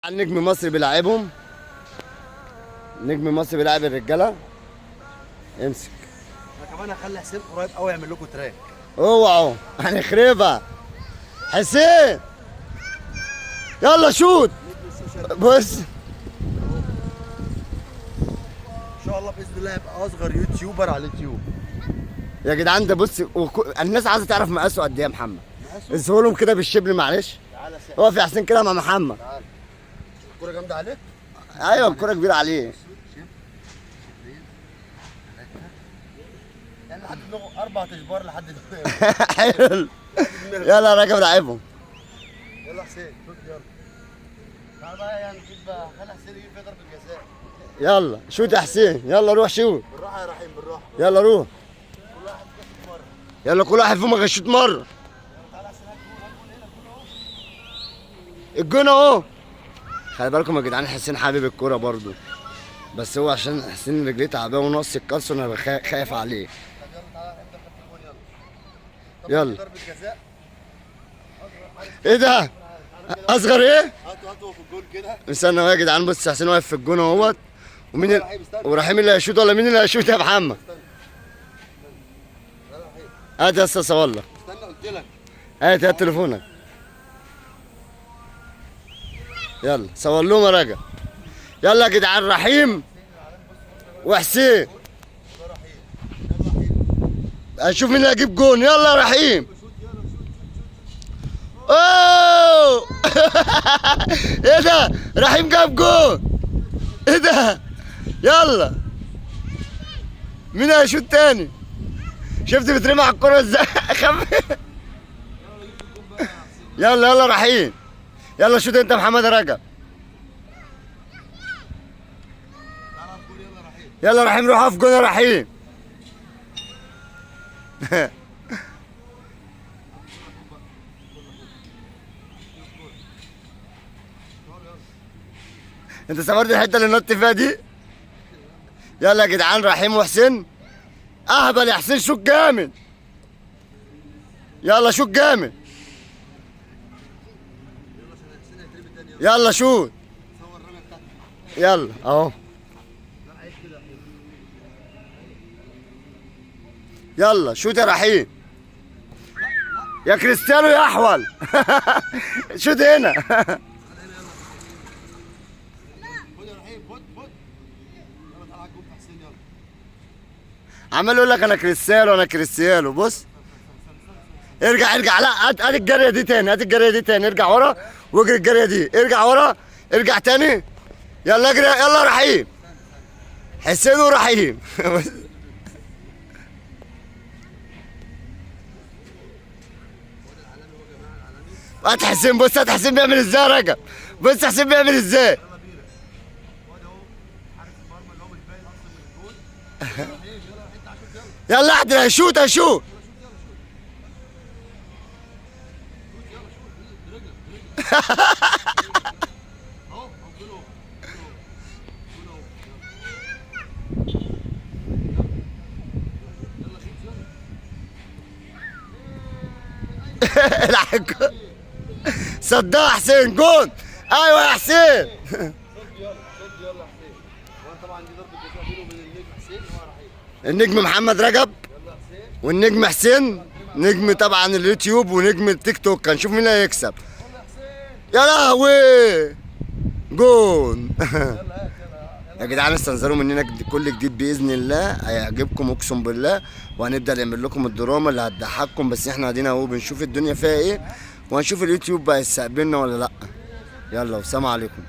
النجم مصر بيلعبهم. نجم مصر بيلعب الرجاله. امسك. انا كمان هخلي حسين قريب قوي يعمل لكم تراك. اوعوا هنخربها. حسين يلا شوت. بص ان شاء الله باذن الله هيبقى اصغر يوتيوبر على اليوتيوب. يا جدعان ده بص الناس عايزه تعرف مقاسه قد ايه يا محمد. اسهوا لهم كده بالشبل معلش. تعالى ساعة. هو في حسين كده مع محمد. تعالى. الكوره جامده عليك؟ ايوه الكوره كبيره عليه. يعني لحد دماغه 4 اشبار لحد دماغه. حلو. يلا يا راجل لعبهم. يلا حسين شوت يلا. تعالى بقى يعني نجيب خلي حسين يجيب فيها ضربه جزاء. يلا شوت يا حسين. يلا روح شوت. بالراحه يا رحيم بالراحه. يلا روح. كل واحد يشوط مره. يلا كل واحد فيهم يشوط مره. تعالى حسين هات جول الجون اهو. خلي بالكم يا جدعان حسين حابب الكوره برضو. بس هو عشان حسين رجليه تعبانه ونقص الكالسيوم انا خايف عليه. طب يلا تعالى ابدا خط الجول يلا. يلا. ضربه جزاء. ايه ده؟ اصغر ايه؟ هاتوا في الجول كده. استنى يا جدعان بص حسين واقف في الجون اهوت. ومين ورحيم اللي هيشوط ولا مين اللي هيشوط يا محمد؟ هات يا اسطى صور لك. استنى قلت لك. هات تليفونك. يلا صور لهم يا راجل. يلا يا جدعان رحيم وحسين. هنشوف مين اللي هيجيب جون. يلا يا رحيم. اوه ايه ده؟ رحيم جاب جون. ايه ده؟ يلا مين هيشوط تاني؟ شفت بترمي على الكوره ازاي؟ يلا يلا رحيم. يلا شوط انت محمد رجب. يلا رحيم روح اقف جون يا رحيم. انت صورت الحته اللي نط فيها دي؟ يلا يا جدعان رحيم وحسين. اهبل يا حسين شوط جامد. يلا شوط جامد. يلا شوط. يلا اهو. يلا شوت يا رحيم. يا كريستيانو يا احول. شوت هنا. خد يا رحيم خد. يلا تعالى على الجول بتاع حسين يلا. عمال يقول لك انا كريستيانو انا كريستيانو. بص ارجع لا هات الجاريه دي تاني. هات الجاريه دي تاني. ارجع ورا واجري الجاريه دي. ارجع ورا ارجع تاني. يلا اجري يلا رحيم. حسين ورحيم. هات حسين. بص هات حسين بيعمل ازاي يا رجب. بص حسين بيعمل ازاي. يلا احد هيشوت. صدق حسين جون. ايوه يا حسين. يلا حسين. طبعا دي ضربه جزاء بينه وبين النجم حسين هو رحيم. النجم محمد رجب يلا حسين. والنجم حسين. نجم طبعا اليوتيوب ونجم التيك توك. هنشوف مين اللي هيكسب. يا لهوي جون. يا جدعان استنظروا مننا كل جديد باذن الله هيعجبكم اقسم بالله. وهنبدا نعمل لكم الدراما اللي هتضحككم. بس احنا قاعدين اهو بنشوف الدنيا فيها ايه. وهنشوف اليوتيوب بقى يستقبلنا ولا لا. يلا والسلام عليكم.